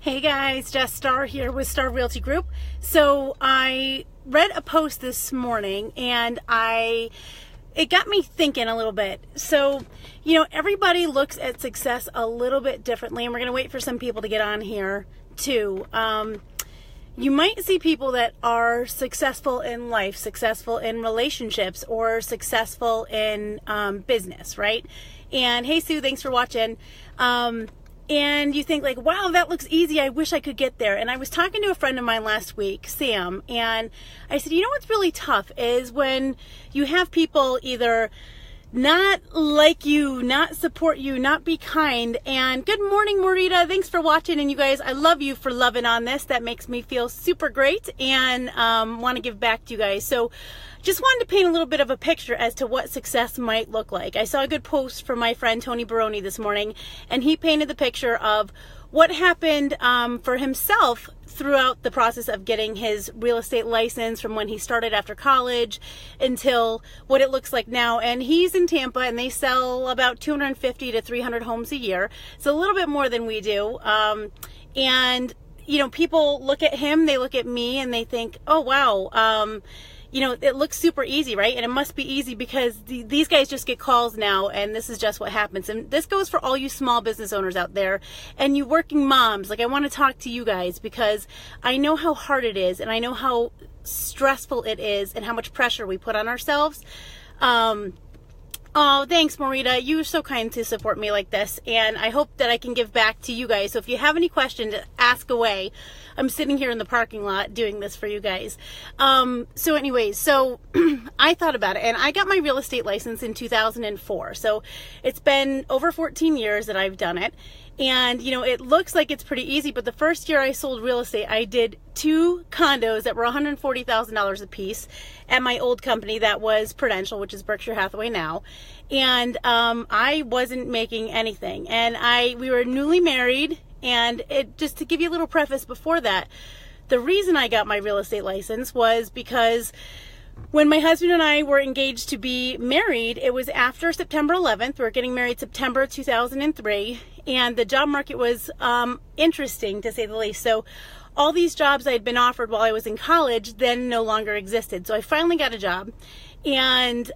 Hey guys, just Starr here with Starr Realty Group. So I read a post this morning and it got me thinking a little bit. So, everybody looks at success a little bit differently, and we're going to wait for some people to get on here too. You might see people that are successful in life, successful in relationships, or successful in business, right? And hey Sue, thanks for watching. And you think like, wow, that looks easy. I wish I could get there. And I was talking to a friend of mine last week, Sam, and I said, what's really tough is when you have people either not like you, not support you, not be kind. And good morning, Morita. Thanks for watching. And you guys, I love you for loving on this. That makes me feel super great and want to give back to you guys. So just wanted to paint a little bit of a picture as to what success might look like. I saw a good post from my friend Tony Baroni this morning, and he painted the picture of what happened for himself throughout the process of getting his real estate license from when he started after college until what it looks like now. And he's in Tampa, and they sell about 250 to 300 homes a year. So a little bit more than we do. And people look at him, they look at me, and they think, oh, wow, it looks super easy, right? And it must be easy because these guys just get calls now, and this is just what happens. And this goes for all you small business owners out there and you working moms. Like, I want to talk to you guys because I know how hard it is, and I know how stressful it is and how much pressure we put on ourselves. Oh, thanks, Morita. You were so kind to support me like this, and I hope that I can give back to you guys. So if you have any questions, ask away. I'm sitting here in the parking lot doing this for you guys. So anyways, I thought about it, and I got my real estate license in 2004. So it's been over 14 years that I've done it. And, it looks like it's pretty easy, but the first year I sold real estate, I did 2 condos that were $140,000 a piece at my old company that was Prudential, which is Berkshire Hathaway now. And I wasn't making anything. And we were newly married, and just to give you a little preface before that, the reason I got my real estate license was because when my husband and I were engaged to be married, it was after September 11th. We were getting married September 2003, and the job market was interesting, to say the least. So all these jobs I had been offered while I was in college then no longer existed. So I finally got a job and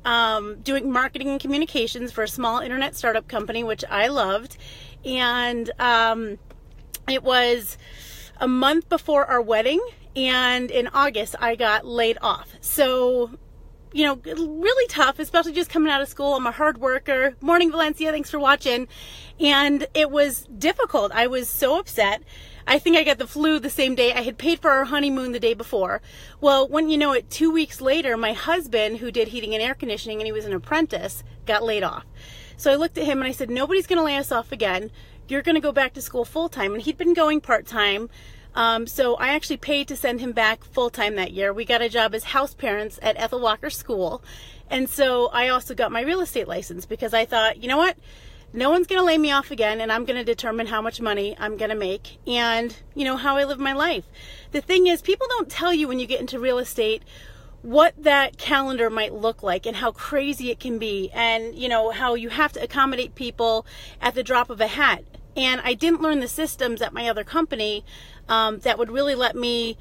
doing marketing and communications for a small internet startup company, which I loved. And it was a month before our wedding, and in August I got laid off. So, really tough, especially just coming out of school. I'm a hard worker. Morning, Valencia. Thanks for watching. And it was difficult. I was so upset. I think I got the flu the same day. I had paid for our honeymoon the day before. Well, when you know it, 2 weeks later, my husband, who did heating and air conditioning, and he was an apprentice, got laid off. So I looked at him and I said, nobody's going to lay us off again. You're going to go back to school full-time. And he'd been going part-time. So I actually paid to send him back full-time that year. We got a job as house parents at Ethel Walker School. And so I also got my real estate license because I thought, you know what? No one's going to lay me off again, and I'm going to determine how much money I'm going to make and, how I live my life. The thing is, people don't tell you when you get into real estate what that calendar might look like and how crazy it can be, and, how you have to accommodate people at the drop of a hat. And I didn't learn the systems at my other company that would really let me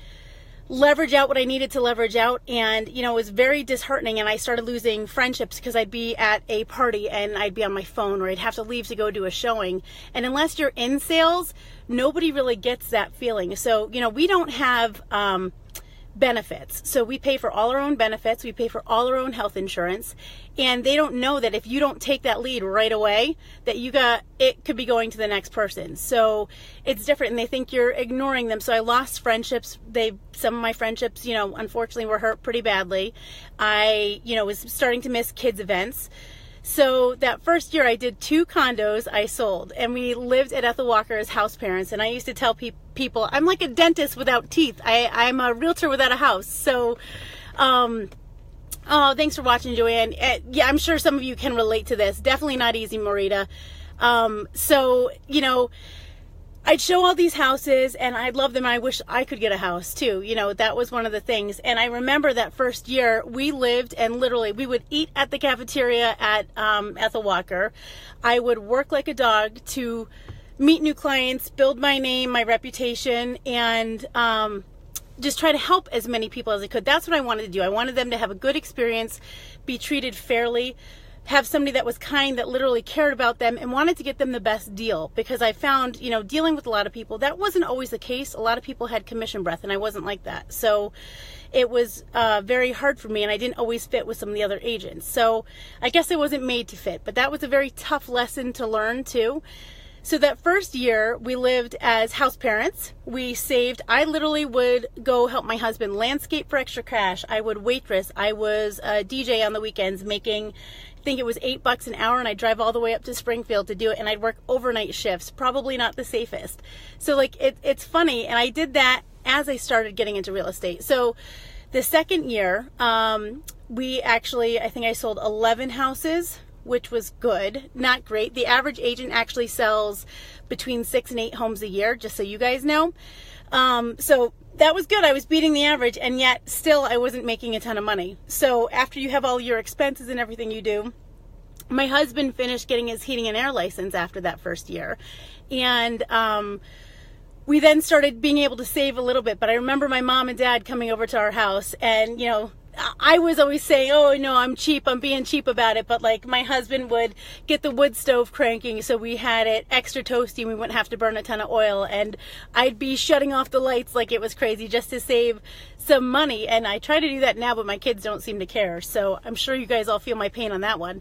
leverage out what I needed to leverage out. And, it was very disheartening. And I started losing friendships because I'd be at a party and I'd be on my phone, or I'd have to leave to go do a showing. And unless you're in sales, nobody really gets that feeling. So, we don't have benefits. So we pay for all our own benefits. We pay for all our own health insurance. And they don't know that if you don't take that lead right away, that it could be going to the next person. So it's different, and they think you're ignoring them. So I lost friendships. Some of my friendships, unfortunately were hurt pretty badly. I, was starting to miss kids' events. So that first year I did 2 condos I sold, and we lived at Ethel Walker as house parents. And I used to tell people, I'm like a dentist without teeth. I'm a realtor without a house. So, oh, thanks for watching, Joanne. Yeah, I'm sure some of you can relate to this. Definitely not easy, Morita. So, I'd show all these houses and I'd love them. I wish I could get a house too. That was one of the things. And I remember that first year we lived, and literally we would eat at the cafeteria at Ethel Walker. I would work like a dog to meet new clients, build my name, my reputation, and just try to help as many people as I could. That's what I wanted to do. I wanted them to have a good experience, be treated fairly, have somebody that was kind, that literally cared about them and wanted to get them the best deal. Because I found, dealing with a lot of people, that wasn't always the case. A lot of people had commission breath and I wasn't like that. So it was very hard for me, and I didn't always fit with some of the other agents. So I guess I wasn't made to fit, but that was a very tough lesson to learn too. So that first year, we lived as house parents. We saved. I literally would go help my husband landscape for extra cash. I would waitress. I was a DJ on the weekends, making, I think it was $8 an hour, and I'd drive all the way up to Springfield to do it, and I'd work overnight shifts, probably not the safest. So it's funny, and I did that as I started getting into real estate. So the second year, we actually, I think I sold 11 houses, which was good, not great. The average agent actually sells between 6 and 8 homes a year, just so you guys know. So that was good. I was beating the average, and yet still I wasn't making a ton of money. So after you have all your expenses and everything you do, my husband finished getting his heating and air license after that first year. And we then started being able to save a little bit. But I remember my mom and dad coming over to our house, and I was always saying, oh no, I'm cheap, I'm being cheap about it, but my husband would get the wood stove cranking so we had it extra toasty and we wouldn't have to burn a ton of oil, and I'd be shutting off the lights like it was crazy just to save some money. And I try to do that now, but my kids don't seem to care, so I'm sure you guys all feel my pain on that one.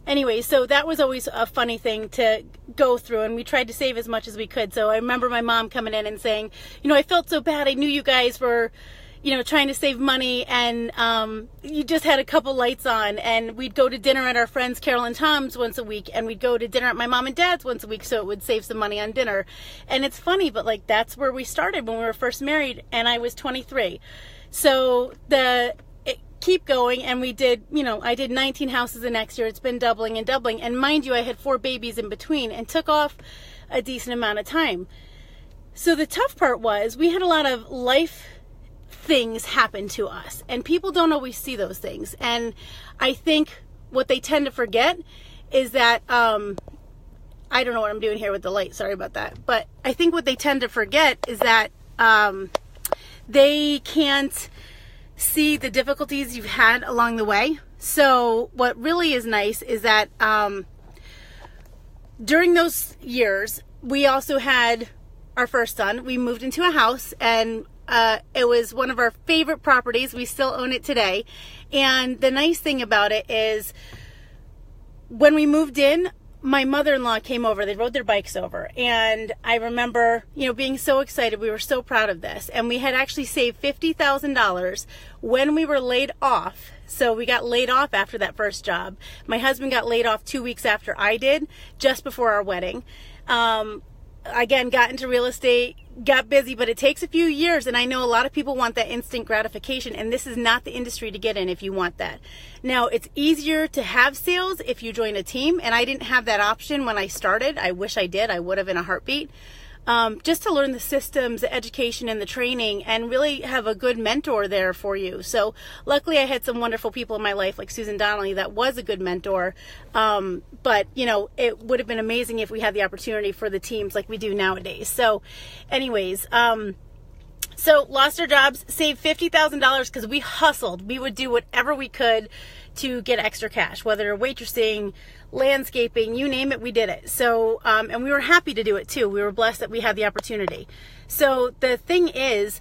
Anyway, so that was always a funny thing to go through, and we tried to save as much as we could. So I remember my mom coming in and saying, I felt so bad, I knew you guys were trying to save money, and you just had a couple lights on, and we'd go to dinner at our friends Carol and Tom's once a week, and we'd go to dinner at my mom and dad's once a week, so it would save some money on dinner. And it's funny, but that's where we started when we were first married, and I was 23. So keep going, and we did, I did 19 houses the next year. It's been doubling and doubling, and mind you, I had 4 babies in between and took off a decent amount of time. So the tough part was we had a lot of life things happen to us, and people don't always see those things. And I think what they tend to forget is that I don't know what I'm doing here with the light, sorry about that, but I think what they tend to forget is that they can't see the difficulties you've had along the way. So what really is nice is that during those years, we also had our first son. We moved into a house, and it was one of our favorite properties. We still own it today. And the nice thing about it is when we moved in, my mother-in-law came over. They rode their bikes over. And I remember, being so excited. We were so proud of this. And we had actually saved $50,000 when we were laid off. So we got laid off after that first job. My husband got laid off 2 weeks after I did, just before our wedding. Again, got into real estate, got busy, but it takes a few years, and I know a lot of people want that instant gratification, and this is not the industry to get in if you want that. Now, it's easier to have sales if you join a team, and I didn't have that option when I started. I wish I did. I would have in a heartbeat. Just to learn the systems, the education, and the training, and really have a good mentor there for you. So luckily I had some wonderful people in my life, like Susan Donnelly, that was a good mentor. But it would have been amazing if we had the opportunity for the teams like we do nowadays. So anyways, so lost our jobs, saved $50,000 because we hustled. We would do whatever we could to get extra cash, whether waitressing, landscaping, you name it, we did it. So, and we were happy to do it too. We were blessed that we had the opportunity. So the thing is,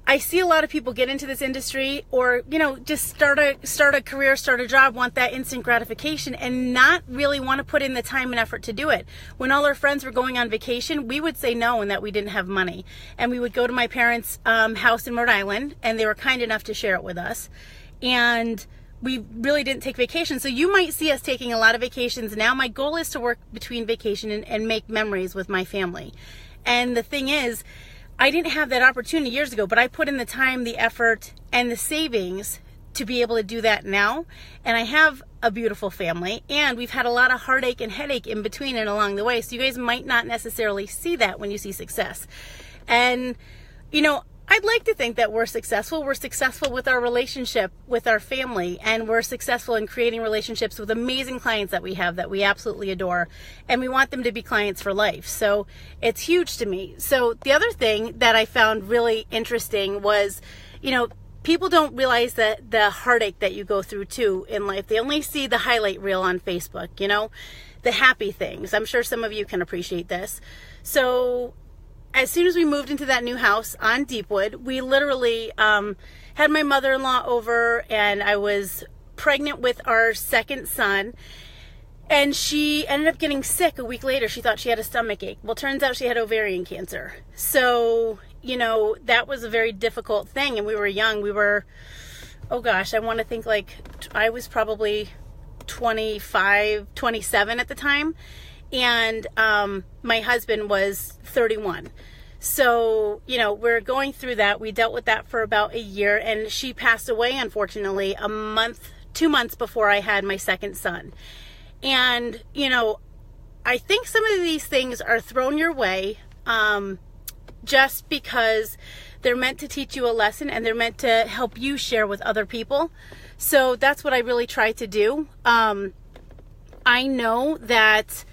I see a lot of people get into this industry, or, just start a career, start a job, want that instant gratification, and not really want to put in the time and effort to do it. When all our friends were going on vacation, we would say no and that we didn't have money. And we would go to my parents' house in Rhode Island, and they were kind enough to share it with us. And we really didn't take vacation. So you might see us taking a lot of vacations now. My goal is to work between vacation and make memories with my family. And the thing is, I didn't have that opportunity years ago, but I put in the time, the effort, and the savings to be able to do that now. And I have a beautiful family, and we've had a lot of heartache and headache in between and along the way. So you guys might not necessarily see that when you see success. And, I'd like to think that we're successful. We're successful with our relationship with our family, and we're successful in creating relationships with amazing clients that we have that we absolutely adore, and we want them to be clients for life. So it's huge to me. So the other thing that I found really interesting was, people don't realize that the heartache that you go through too in life. They only see the highlight reel on Facebook, the happy things. I'm sure some of you can appreciate this. So as soon as we moved into that new house on Deepwood, we literally had my mother-in-law over, and I was pregnant with our second son, and she ended up getting sick a week later. She thought she had a stomach ache. Well, turns out she had ovarian cancer. So, that was a very difficult thing, and we were young. We were, oh gosh, I want to think I was probably 25, 27 at the time. And my husband was 31. So, we're going through that. We dealt with that for about a year, and she passed away, unfortunately, 2 months before I had my second son. And, I think some of these things are thrown your way just because they're meant to teach you a lesson, and they're meant to help you share with other people. So that's what I really try to do. I know that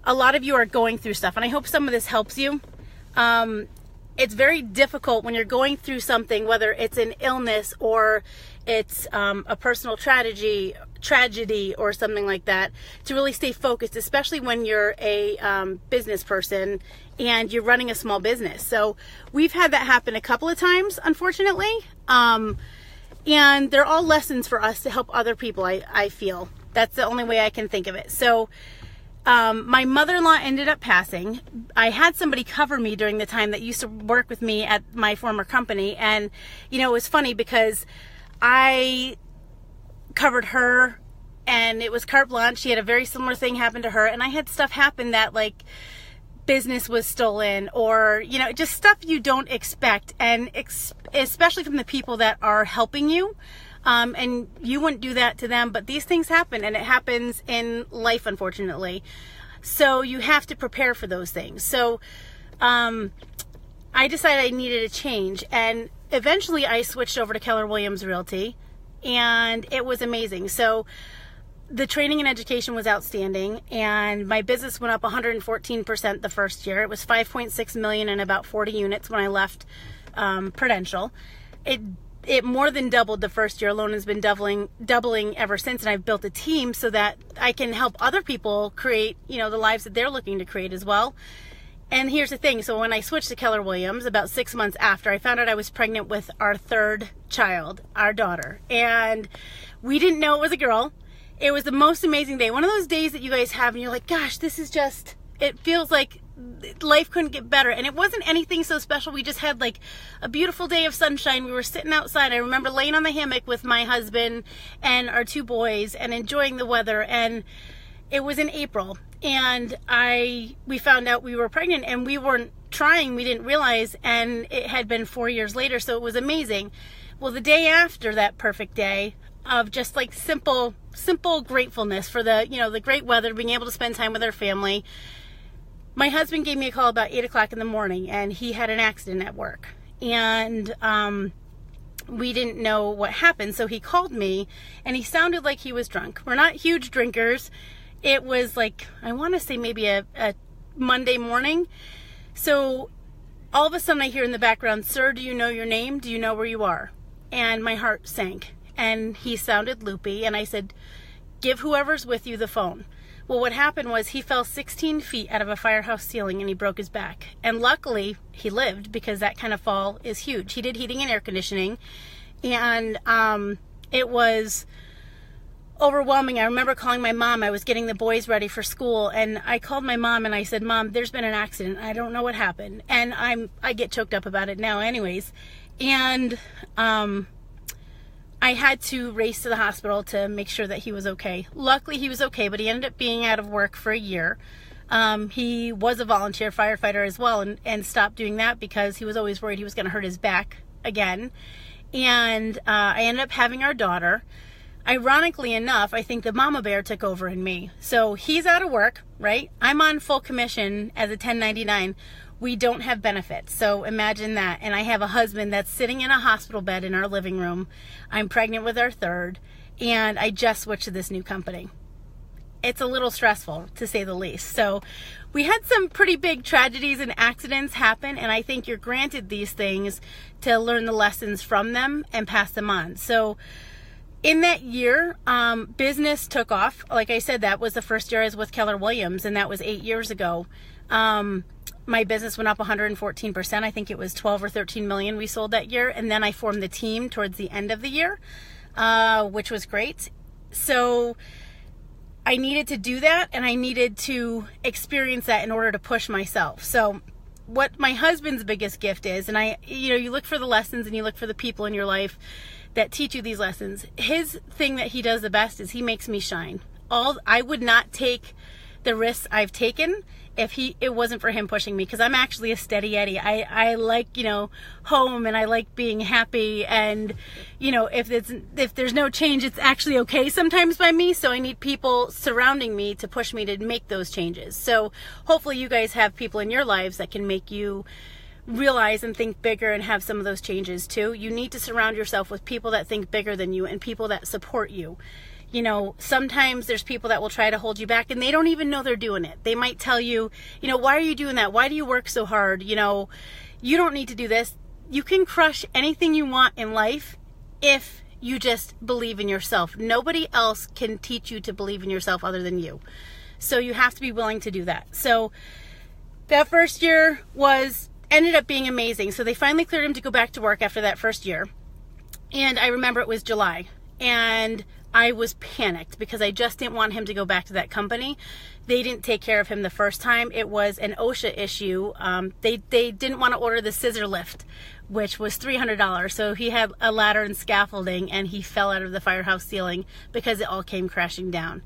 a lot of you are going through stuff, and I hope some of this helps you. It's very difficult when you're going through something, whether it's an illness or it's a personal tragedy or something like that, to really stay focused, especially when you're a business person and you're running a small business. So we've had that happen a couple of times, unfortunately, and they're all lessons for us to help other people. I feel that's the only way I can think of it. So my mother-in-law ended up passing. I had somebody cover me during the time that used to work with me at my former company. And, it was funny because I covered her, and it was carte blanche. She had a very similar thing happen to her. And I had stuff happen that business was stolen, or, just stuff you don't expect. And especially from the people that are helping you. And you wouldn't do that to them, but these things happen, and it happens in life, unfortunately. So you have to prepare for those things. So I decided I needed a change, and eventually I switched over to Keller Williams Realty, and it was amazing. So the training and education was outstanding, and my business went up 114% the first year. It was 5.6 million and about 40 units when I left Prudential. It more than doubled the first year alone, has been doubling ever since. And I've built a team so that I can help other people create, the lives that they're looking to create as well. And here's the thing. So when I switched to Keller Williams, about 6 months after, I found out I was pregnant with our third child, our daughter. And we didn't know it was a girl. It was the most amazing day. One of those days that you guys have, and you're like, gosh, it feels like life couldn't get better. And it wasn't anything so special. We just had a beautiful day of sunshine. We were sitting outside. I remember laying on the hammock with my husband and our two boys and enjoying the weather. And it was in April, and we found out we were pregnant, and we weren't trying. We didn't realize, and it had been 4 years later. So it was amazing. Well, the day after that perfect day of just simple gratefulness for the great weather, being able to spend time with our family, my husband gave me a call about 8 o'clock in the morning, and he had an accident at work. And we didn't know what happened. So he called me, and he sounded like he was drunk. We're not huge drinkers. It was I want to say maybe a Monday morning. So all of a sudden I hear in the background, "Sir, do you know your name? Do you know where you are?" And my heart sank. And he sounded loopy. And I said, "Give whoever's with you the phone." Well, what happened was he fell 16 feet out of a firehouse ceiling, and he broke his back. And luckily, he lived, because that kind of fall is huge. He did heating and air conditioning, and it was overwhelming. I remember calling my mom. I was getting the boys ready for school, and I called my mom, and I said, "Mom, there's been an accident. I don't know what happened." And I get choked up about it now anyways. And I had to race to the hospital to make sure that he was okay. Luckily, he was okay, but he ended up being out of work for a year. He was a volunteer firefighter as well, and stopped doing that because he was always worried he was going to hurt his back again. And I ended up having our daughter. ironically enough, I think the mama bear took over in me. So he's out of work, right? I'm on full commission as a 1099. We don't have benefits. So imagine that. And I have a husband that's sitting in a hospital bed in our living room. I'm pregnant with our third, and I just switched to this new company. It's a little stressful, to say the least. So we had some pretty big tragedies and accidents happen, and I think you're granted these things to learn the lessons from them and pass them on. So in that year, business took off. Like I said, that was the first year I was with Keller Williams, and that was 8 years ago. My business went up 114%. I think it was 12 or 13 million we sold that year. And then I formed the team towards the end of the year, which was great. So I needed to do that, and I needed to experience that in order to push myself. So what my husband's biggest gift is, and you look for the lessons and you look for the people in your life that teach you these lessons. His thing that he does the best is he makes me shine. I would not take the risks I've taken if it wasn't for him pushing me, because I'm actually a steady Eddie. I like, home, and I like being happy, and if there's no change, it's actually okay sometimes by me. So I need people surrounding me to push me to make those changes. So hopefully you guys have people in your lives that can make you realize and think bigger and have some of those changes too. You need to surround yourself with people that think bigger than you and people that support you. Sometimes there's people that will try to hold you back, and they don't even know they're doing it. They might tell you, why are you doing that? Why do you work so hard? You don't need to do this. You can crush anything you want in life if you just believe in yourself. Nobody else can teach you to believe in yourself other than you. So you have to be willing to do that. So that first year ended up being amazing. So they finally cleared him to go back to work after that first year. And I remember it was July, and I was panicked because I just didn't want him to go back to that company. They didn't take care of him the first time. It was an OSHA issue. They didn't want to order the scissor lift, which was $300. So he had a ladder and scaffolding, and he fell out of the firehouse ceiling because it all came crashing down.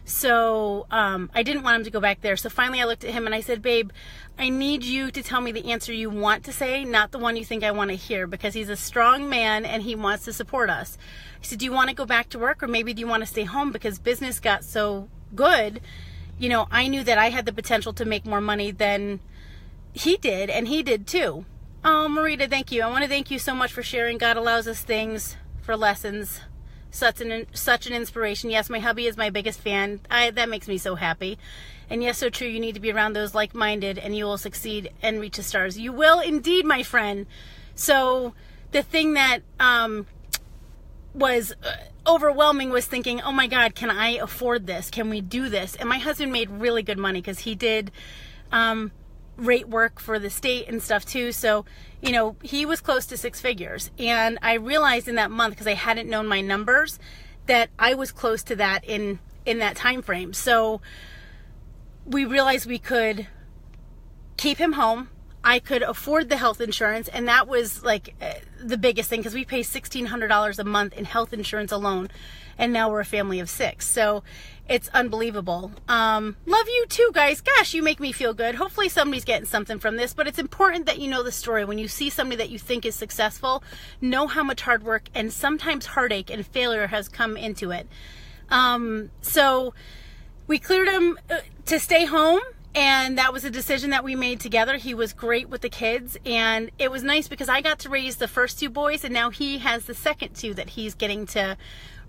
So I didn't want him to go back there. So finally I looked at him and I said, babe, I need you to tell me the answer you want to say, not the one you think I want to hear, because he's a strong man and he wants to support us. I said, do you want to go back to work, or maybe do you want to stay home? Because business got so good, I knew that I had the potential to make more money than he did, and he did too. Oh, Marita, thank you. I want to thank you so much for sharing. God allows us things for lessons. Such an inspiration. Yes, my hubby is my biggest fan. That makes me so happy. And yes, so true. You need to be around those like-minded, and you will succeed and reach the stars. You will indeed, my friend. So the thing that was overwhelming was thinking, oh my God, can I afford this? Can we do this? And my husband made really good money because he did rate work for the state and stuff too. So, he was close to six figures. And I realized in that month, because I hadn't known my numbers, that I was close to that in that time frame. So we realized we could keep him home. I could afford the health insurance, and that was like the biggest thing, because we pay $1,600 a month in health insurance alone, and now we're a family of six. So it's unbelievable. Love you too, guys. Gosh, you make me feel good. Hopefully somebody's getting something from this, but it's important that you know the story. When you see somebody that you think is successful, know how much hard work and sometimes heartache and failure has come into it. So we cleared him to stay home, and that was a decision that we made together. He was great with the kids, and it was nice because I got to raise the first two boys, and now he has the second two that he's getting to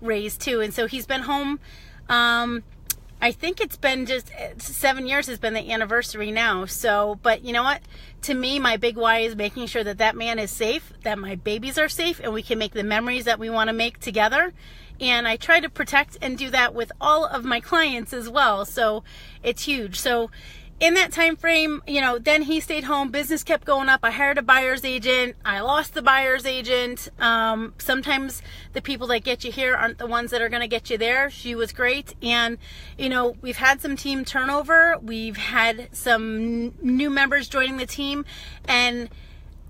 raise too. And so he's been home. I think it's been just 7 years has been the anniversary now. So, but you know what? To me, my big why is making sure that that man is safe, that my babies are safe, and we can make the memories that we want to make together. And I try to protect and do that with all of my clients as well. So it's huge. So in that time frame, then he stayed home. Business kept going up. I hired a buyer's agent. I lost the buyer's agent. Sometimes the people that get you here aren't the ones that are going to get you there. She was great. And, we've had some team turnover. We've had some new members joining the team. And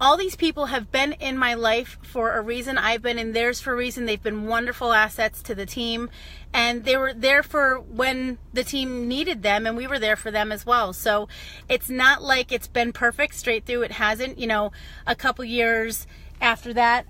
all these people have been in my life for a reason. I've been in theirs for a reason. They've been wonderful assets to the team, and they were there for when the team needed them, and we were there for them as well. So it's not like it's been perfect straight through. It hasn't. A couple years after that,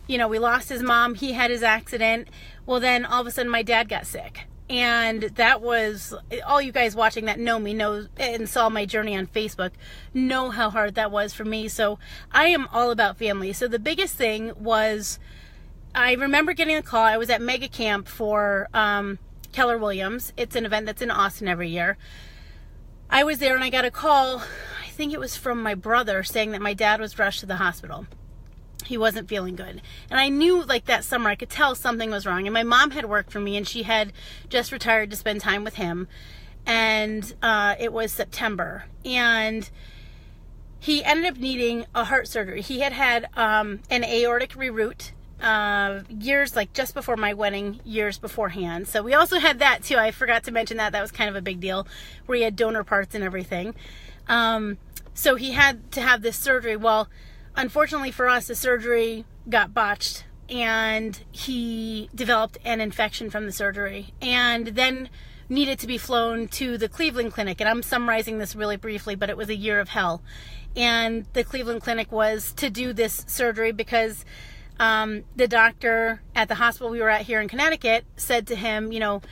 we lost his mom. He had his accident. Well, then all of a sudden my dad got sick. And that was, all you guys watching that know me know and saw my journey on Facebook know how hard that was for me. So I am all about family. So the biggest thing was, I remember getting a call. I was at Mega Camp for Keller Williams. It's an event that's in Austin every year. I was there and I got a call, I think it was from my brother, saying that my dad was rushed to the hospital. He wasn't feeling good. And I knew, like, that summer I could tell something was wrong. And my mom had worked for me and she had just retired to spend time with him. And it was September. And he ended up needing a heart surgery. He had an aortic reroute years, like just before my wedding, years beforehand. So we also had that too. I forgot to mention that. That was kind of a big deal, where he had donor parts and everything. So he had to have this surgery. Well, unfortunately for us, the surgery got botched and he developed an infection from the surgery and then needed to be flown to the Cleveland Clinic. And I'm summarizing this really briefly, but it was a year of hell. And the Cleveland Clinic was to do this surgery because the doctor at the hospital we were at here in Connecticut said to him, you know,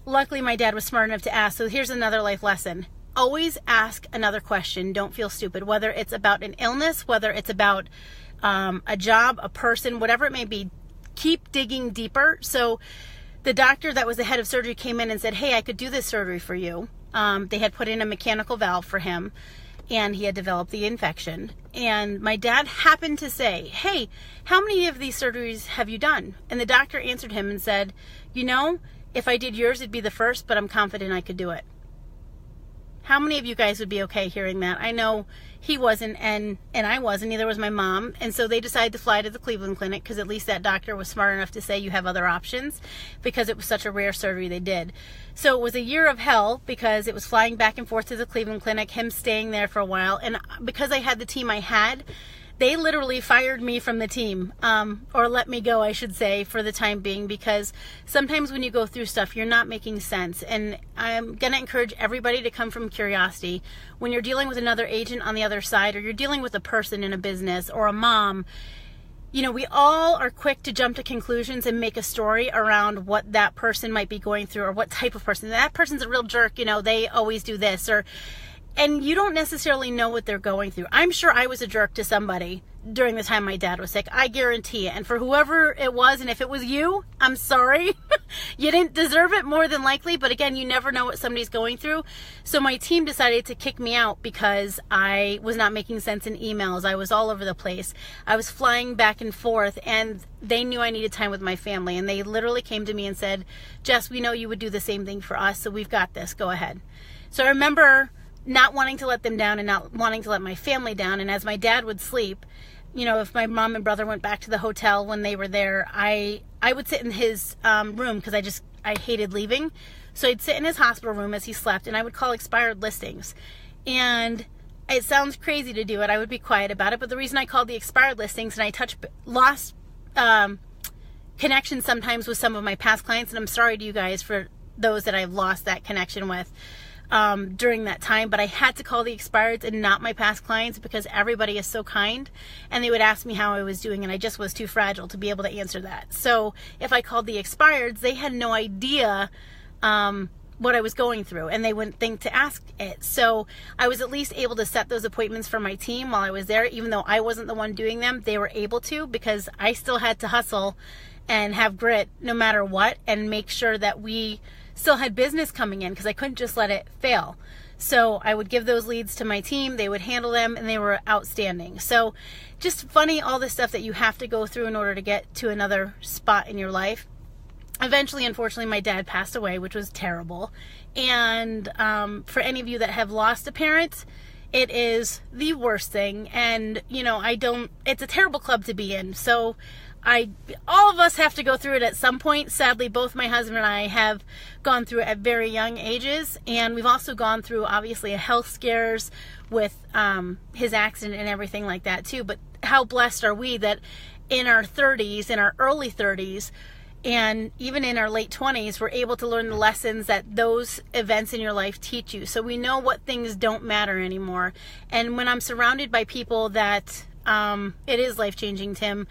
luckily my dad was smart enough to ask. So here's another life lesson. Always ask another question. Don't feel stupid, whether it's about an illness, whether it's about a job, a person, whatever it may be. Keep digging deeper. So the doctor that was the head of surgery came in and said, hey, I could do this surgery for you. They had put in a mechanical valve for him and he had developed the infection. And my dad happened to say, hey, how many of these surgeries have you done? And the doctor answered him and said, you know, if I did yours, it'd be the first, but I'm confident I could do it. How many of you guys would be okay hearing that? I know he wasn't, and I wasn't, neither was my mom. And so they decided to fly to the Cleveland Clinic because at least that doctor was smart enough to say you have other options because it was such a rare surgery they did. So it was a year of hell because it was flying back and forth to the Cleveland Clinic, him staying there for a while. And because I had the team I had, they literally fired me from the team, or let me go, I should say, for the time being, because sometimes when you go through stuff, you're not making sense. And I'm going to encourage everybody to come from curiosity. When you're dealing with another agent on the other side, or you're dealing with a person in a business or a mom, you know, we all are quick to jump to conclusions and make a story around what that person might be going through or what type of person. That person's a real jerk, you know, they always do this, and you don't necessarily know what they're going through. I'm sure I was a jerk to somebody during the time my dad was sick. I guarantee it. And for whoever it was, and if it was you, I'm sorry. You didn't deserve it, more than likely. But again, you never know what somebody's going through. So my team decided to kick me out because I was not making sense in emails. I was all over the place. I was flying back and forth, and they knew I needed time with my family. And they literally came to me and said, Jess, we know you would do the same thing for us, so we've got this. Go ahead. So I remember not wanting to let them down and not wanting to let my family down. And as my dad would sleep, you know, if my mom and brother went back to the hotel when they were there, I would sit in his room because I hated leaving. So I'd sit in his hospital room as he slept, and I would call expired listings. And it sounds crazy to do it. I would be quiet about it. But the reason I called the expired listings, and I lost connection sometimes with some of my past clients, and I'm sorry to you guys for those that I've lost that connection with during that time, but I had to call the expireds and not my past clients because everybody is so kind, and they would ask me how I was doing, and I just was too fragile to be able to answer that. So if I called the expireds, they had no idea what I was going through, and they wouldn't think to ask it. So I was at least able to set those appointments for my team while I was there. Even though I wasn't the one doing them, they were able to, because I still had to hustle and have grit no matter what, and make sure that we still had business coming in, because I couldn't just let it fail. So I would give those leads to my team, they would handle them, and they were outstanding. So just funny, all the stuff that you have to go through in order to get to another spot in your life. Eventually, unfortunately, my dad passed away, which was terrible. And for any of you that have lost a parent, it is the worst thing. And, you know, it's a terrible club to be in. So all of us have to go through it at some point. Sadly, both my husband and I have gone through it at very young ages, and we've also gone through, obviously, a health scares with his accident and everything like that too. But how blessed are we that in our 30s, in our early 30s, and even in our late 20s, we're able to learn the lessons that those events in your life teach you. So we know what things don't matter anymore. And when I'm surrounded by people that, it is life-changing, Tim,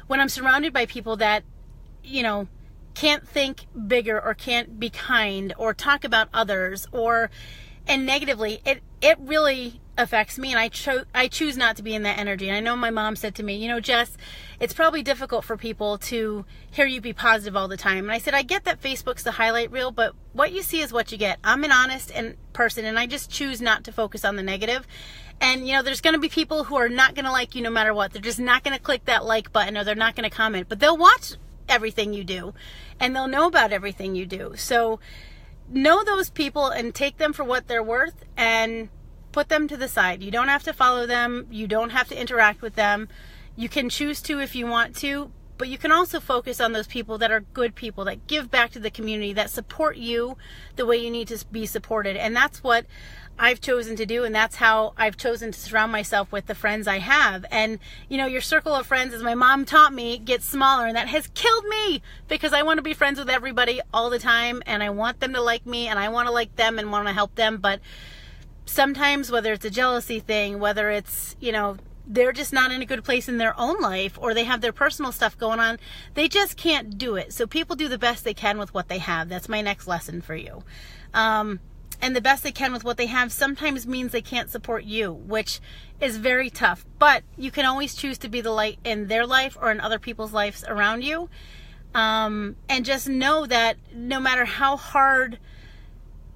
when I'm surrounded by people that, you know, can't think bigger or can't be kind or talk about others and negatively, it really affects me, and I choose not to be in that energy. And I know my mom said to me, you know, Jess, it's probably difficult for people to hear you be positive all the time. And I said, I get that Facebook's the highlight reel, but what you see is what you get. I'm an honest person, and I just choose not to focus on the negative. And, you know, there's going to be people who are not going to like you no matter what. They're just not going to click that like button, or they're not going to comment, but they'll watch everything you do, and they'll know about everything you do. So know those people and take them for what they're worth and put them to the side. You don't have to follow them. You don't have to interact with them. You can choose to if you want to, but you can also focus on those people that are good people, that give back to the community, that support you the way you need to be supported. And that's what I've chosen to do, and that's how I've chosen to surround myself with the friends I have. And, you know, your circle of friends, as my mom taught me, gets smaller, and that has killed me, because I want to be friends with everybody all the time, and I want them to like me, and I want to like them and want to help them. But sometimes, whether it's a jealousy thing, whether it's, you know, they're just not in a good place in their own life, or they have their personal stuff going on, they just can't do it. So people do the best they can with what they have. That's my next lesson for you. And the best they can with what they have sometimes means they can't support you, which is very tough. But you can always choose to be the light in their life or in other people's lives around you. And just know that no matter how hard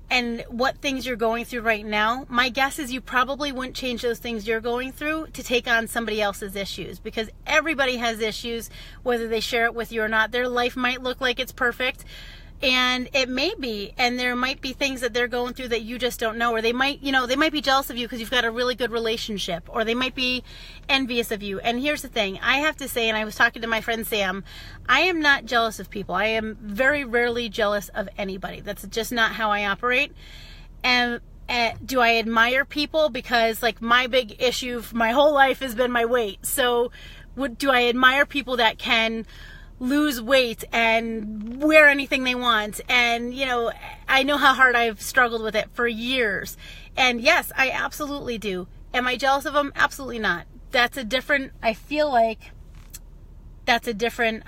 and what things you're going through right now, my guess is you probably wouldn't change those things you're going through to take on somebody else's issues, because everybody has issues, whether they share it with you or not. Their life might look like it's perfect, and it may be, and there might be things that they're going through that you just don't know, or they might, you know, they might be jealous of you because you've got a really good relationship, or they might be envious of you. And here's the thing, I have to say, and I was talking to my friend Sam, I am not jealous of people. I am very rarely jealous of anybody. That's just not how I operate. And do I admire people? Because, like, my big issue my whole life has been my weight. So do I admire people that can lose weight and wear anything they want? And, you know, I know how hard I've struggled with it for years. And yes, I absolutely do. Am I jealous of them? Absolutely not. That's a different, I feel like that's a different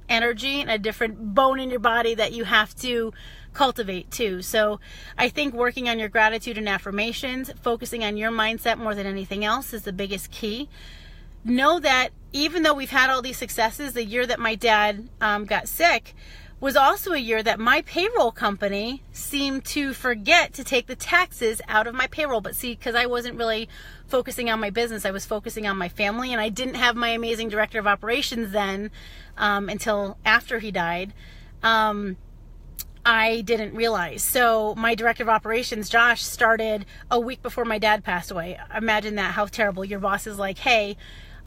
energy and a different bone in your body that you have to cultivate too. So I think working on your gratitude and affirmations, focusing on your mindset more than anything else, is the biggest key. Know that even though we've had all these successes, the year that my dad got sick was also a year that my payroll company seemed to forget to take the taxes out of my payroll. But see, because I wasn't really focusing on my business, I was focusing on my family, and I didn't have my amazing director of operations then until after he died. I didn't realize. So my director of operations, Josh, started a week before my dad passed away. Imagine that, how terrible. Your boss is like, hey,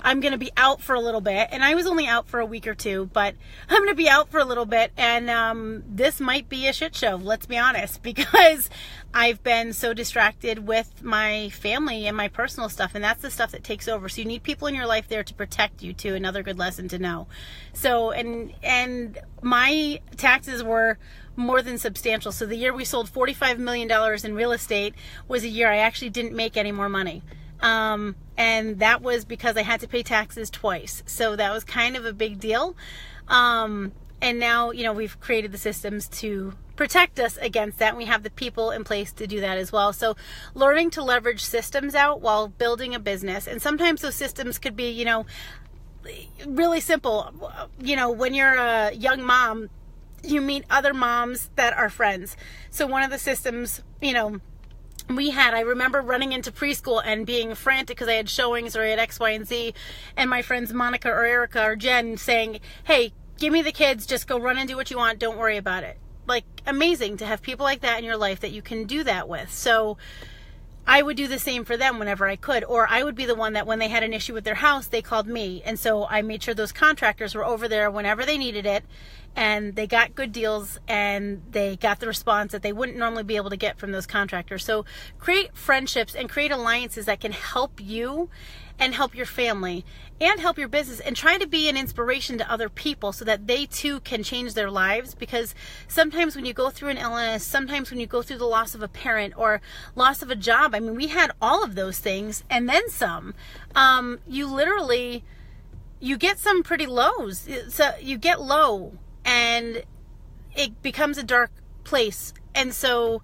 I'm going to be out for a little bit. And I was only out for a week or two, but I'm going to be out for a little bit. And this might be a shit show, let's be honest, because I've been so distracted with my family and my personal stuff. And that's the stuff that takes over. So you need people in your life there to protect you too. Another good lesson to know. So, and my taxes were more than substantial. So the year we sold $45 million in real estate was a year I actually didn't make any more money. And that was because I had to pay taxes twice. So that was kind of a big deal. And now, you know, we've created the systems to protect us against that. And we have the people in place to do that as well. So learning to leverage systems out while building a business. And sometimes those systems could be, you know, really simple. You know, when you're a young mom, you meet other moms that are friends. So one of the systems, you know, I remember running into preschool and being frantic because I had showings or I had X, Y, and Z, and my friends Monica or Erica or Jen saying, hey, give me the kids, just go run and do what you want, don't worry about it. Like, amazing to have people like that in your life that you can do that with. So I would do the same for them whenever I could, or I would be the one that when they had an issue with their house, they called me. And so I made sure those contractors were over there whenever they needed it, and they got good deals and they got the response that they wouldn't normally be able to get from those contractors. So create friendships and create alliances that can help you and help your family and help your business, and try to be an inspiration to other people so that they too can change their lives. Because sometimes when you go through an illness, sometimes when you go through the loss of a parent or loss of a job, I mean, we had all of those things and then some. You get some pretty lows. So you get low, and it becomes a dark place. And so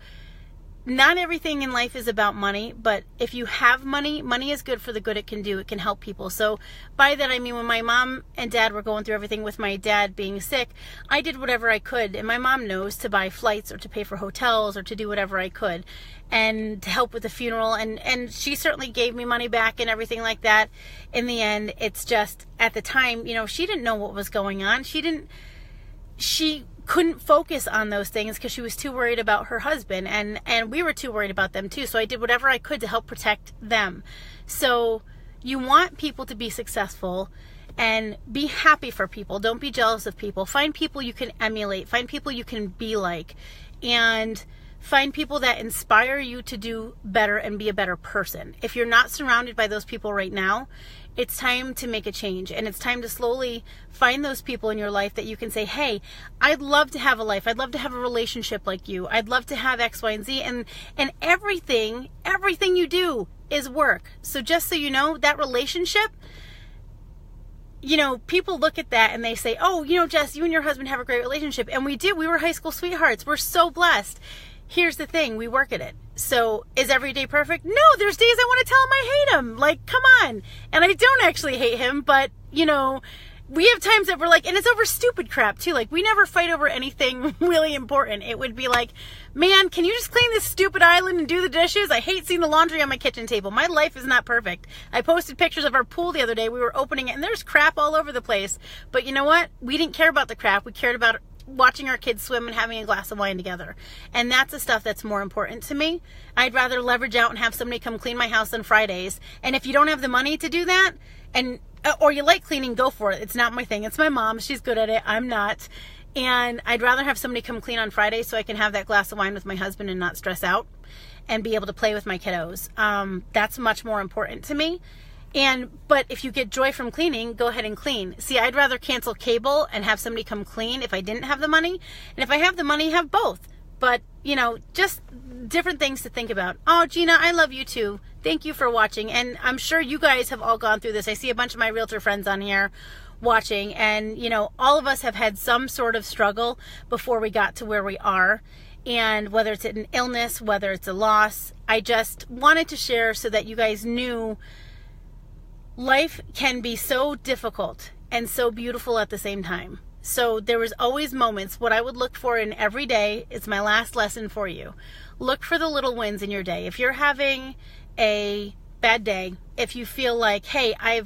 not everything in life is about money, but if you have money, money is good for the good it can do. It can help people. So by that, I mean, when my mom and dad were going through everything with my dad being sick, I did whatever I could. And my mom knows, to buy flights or to pay for hotels or to do whatever I could and to help with the funeral. And she certainly gave me money back and everything like that. In the end, it's just at the time, you know, she didn't know what was going on. She couldn't focus on those things because she was too worried about her husband, and we were too worried about them too. So I did whatever I could to help protect them. So you want people to be successful and be happy for people. Don't be jealous of people. Find people you can emulate. Find people you can be like, and find people that inspire you to do better and be a better person. If you're not surrounded by those people right now, it's time to make a change, and it's time to slowly find those people in your life that you can say, hey, I'd love to have a life. I'd love to have a relationship like you. I'd love to have X, Y, and Z. And everything you do is work. So just so you know, that relationship, you know, people look at that and they say, oh, you know, Jess, you and your husband have a great relationship. And we do. We were high school sweethearts. We're so blessed. Here's the thing, we work at it. So is every day perfect? No, there's days I want to tell him I hate him. Like, come on. And I don't actually hate him, but, you know, we have times that we're like, and it's over stupid crap too. Like, we never fight over anything really important. It would be like, man, can you just clean this stupid island and do the dishes? I hate seeing the laundry on my kitchen table. My life is not perfect. I posted pictures of our pool the other day. We were opening it and there's crap all over the place. But you know what? We didn't care about the crap. We cared about watching our kids swim and having a glass of wine together. And that's the stuff that's more important to me. I'd rather leverage out and have somebody come clean my house on Fridays. And if you don't have the money to do that, and or you like cleaning, go for it. It's not my thing. It's my mom. She's good at it. I'm not. And I'd rather have somebody come clean on Friday so I can have that glass of wine with my husband and not stress out and be able to play with my kiddos. That's much more important to me. But if you get joy from cleaning, go ahead and clean. See, I'd rather cancel cable and have somebody come clean if I didn't have the money. And if I have the money, have both. But, you know, just different things to think about. Oh, Gina, I love you too. Thank you for watching. And I'm sure you guys have all gone through this. I see a bunch of my realtor friends on here watching. And, you know, all of us have had some sort of struggle before we got to where we are. And whether it's an illness, whether it's a loss, I just wanted to share so that you guys knew life can be so difficult and so beautiful at the same time. So there was always moments. What I would look for in every day, it's my last lesson for you. Look for the little wins in your day. If you're having a bad day, if you feel like, hey, I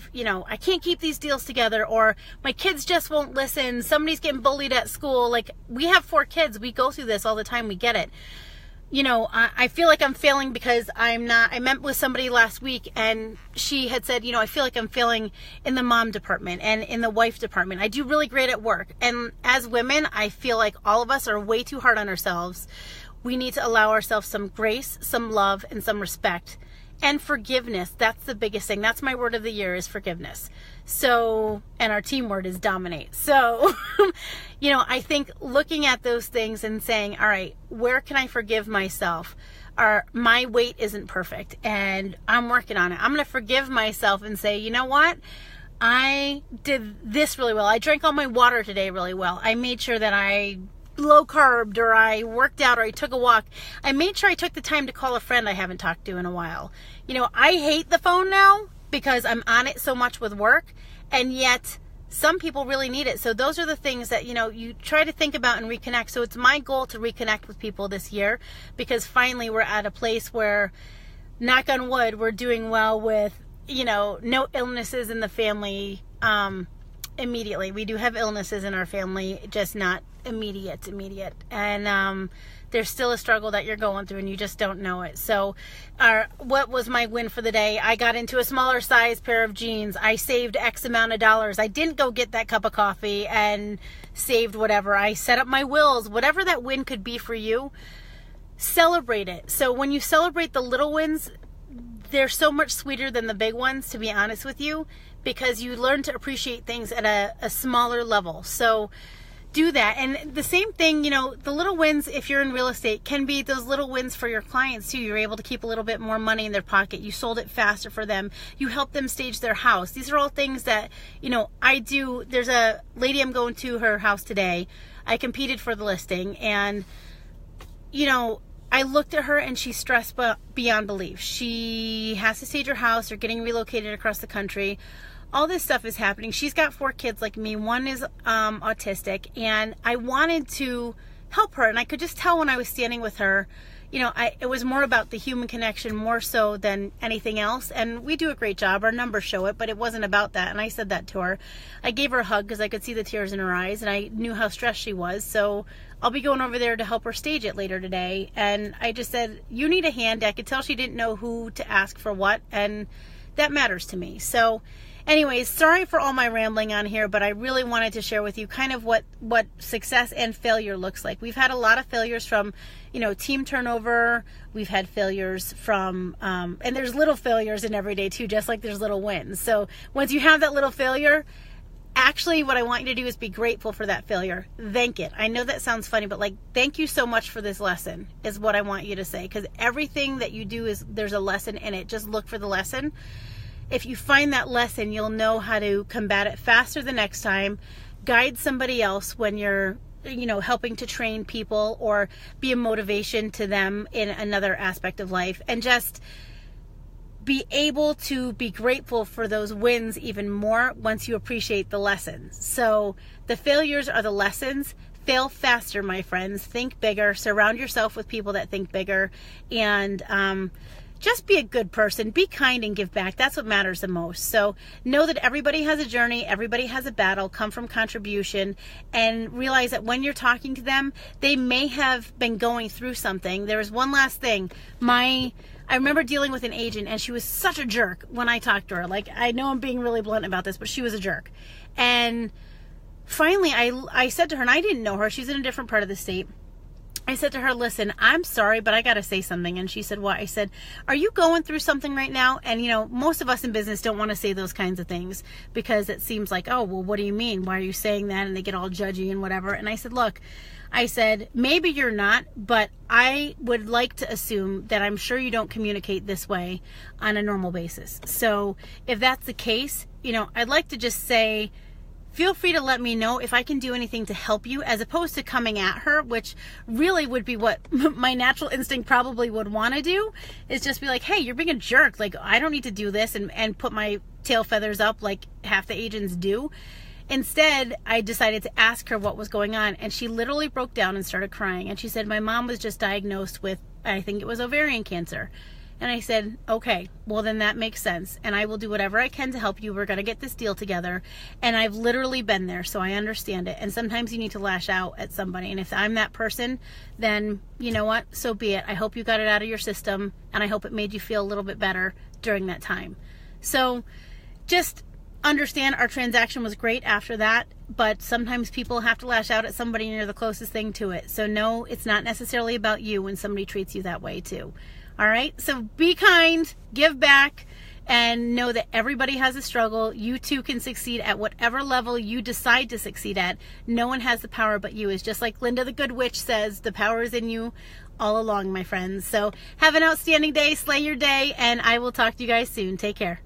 can't keep these deals together, or my kids just won't listen, somebody's getting bullied at school. Like, we have 4 kids. We go through this all the time. We get it. You know, I feel like I'm failing because I met with somebody last week and she had said, you know, I feel like I'm failing in the mom department and in the wife department. I do really great at work. And as women, I feel like all of us are way too hard on ourselves. We need to allow ourselves some grace, some love, and some respect. And forgiveness. That's the biggest thing. That's my word of the year, is forgiveness. So, and our team word is dominate. So, you know, I think looking at those things and saying, all right, where can I forgive myself? My weight isn't perfect and I'm working on it. I'm going to forgive myself and say, you know what? I did this really well. I drank all my water today really well. I made sure that I low carbed, or I worked out, or I took a walk. I made sure I took the time to call a friend I haven't talked to in a while. You know, I hate the phone now because I'm on it so much with work, and yet some people really need it. So those are the things that, you know, you try to think about and reconnect. So it's my goal to reconnect with people this year, because finally we're at a place where, knock on wood, we're doing well with, you know, no illnesses in the family immediately. We do have illnesses in our family, just not immediate. And there's still a struggle that you're going through and you just don't know it. So what was my win for the day? I got into a smaller size pair of jeans. I saved X amount of dollars. I didn't go get that cup of coffee and saved whatever. I set up my wills. Whatever that win could be for you, celebrate it. So when you celebrate the little wins, they're so much sweeter than the big ones, to be honest with you, because you learn to appreciate things at a smaller level. So do that. And the same thing, you know, the little wins, if you're in real estate, can be those little wins for your clients too. You're able to keep a little bit more money in their pocket. You sold it faster for them. You helped them stage their house. These are all things that, you know, I do. There's a lady I'm going to her house today. I competed for the listing, and, you know, I looked at her and she's stressed beyond belief. She has to stage her house. They're getting relocated across the country. All this stuff is happening. She's got 4 kids like me. One is autistic, and I wanted to help her. And I could just tell when I was standing with her, you know, it was more about the human connection more so than anything else. And we do a great job. Our numbers show it, but it wasn't about that. And I said that to her. I gave her a hug because I could see the tears in her eyes, and I knew how stressed she was. So I'll be going over there to help her stage it later today. And I just said, you need a hand. I could tell she didn't know who to ask for what, and that matters to me. So anyways, sorry for all my rambling on here, but I really wanted to share with you kind of what success and failure looks like. We've had a lot of failures from, you know, team turnover. We've had failures from, and there's little failures in every day too, just like there's little wins. So once you have that little failure, actually what I want you to do is be grateful for that failure. Thank it. I know that sounds funny, but like, thank you so much for this lesson is what I want you to say, because everything that you do is, there's a lesson in it. Just look for the lesson. If you find that lesson, you'll know how to combat it faster the next time. Guide somebody else when you're, you know, helping to train people, or be a motivation to them in another aspect of life, and just be able to be grateful for those wins even more once you appreciate the lessons. So the failures are the lessons. Fail faster, my friends. Think bigger. Surround yourself with people that think bigger, and just be a good person. Be kind and give back. That's what matters the most. So know that everybody has a journey. Everybody has a battle. Come from contribution, and realize that when you're talking to them, they may have been going through something. There was one last thing. I remember dealing with an agent, and she was such a jerk when I talked to her. Like, I know I'm being really blunt about this, but she was a jerk. And finally, I said to her, and I didn't know her. She's in a different part of the state. I said to her, listen, I'm sorry, but I got to say something. And she said, what? I said, are you going through something right now? And, you know, most of us in business don't want to say those kinds of things, because it seems like, oh, well, what do you mean? Why are you saying that? And they get all judgy and whatever. And I said, look, I said, maybe you're not, but I would like to assume that I'm sure you don't communicate this way on a normal basis. So if that's the case, you know, I'd like to just say, feel free to let me know if I can do anything to help you, as opposed to coming at her, which really would be what my natural instinct probably would want to do, is just be like, hey, you're being a jerk. Like, I don't need to do this and put my tail feathers up like half the agents do. Instead, I decided to ask her what was going on, and she literally broke down and started crying. And she said, my mom was just diagnosed with, I think it was ovarian cancer. And I said, okay, well then that makes sense. And I will do whatever I can to help you. We're going to get this deal together. And I've literally been there, so I understand it. And sometimes you need to lash out at somebody. And if I'm that person, then you know what? So be it. I hope you got it out of your system, and I hope it made you feel a little bit better during that time. So just understand our transaction was great after that, but sometimes people have to lash out at somebody and you're the closest thing to it. So no, it's not necessarily about you when somebody treats you that way too. All right, so be kind, give back, and know that everybody has a struggle. You too can succeed at whatever level you decide to succeed at. No one has the power but you. It's just like Linda the Good Witch says, the power is in you all along, my friends. So have an outstanding day, slay your day, and I will talk to you guys soon. Take care.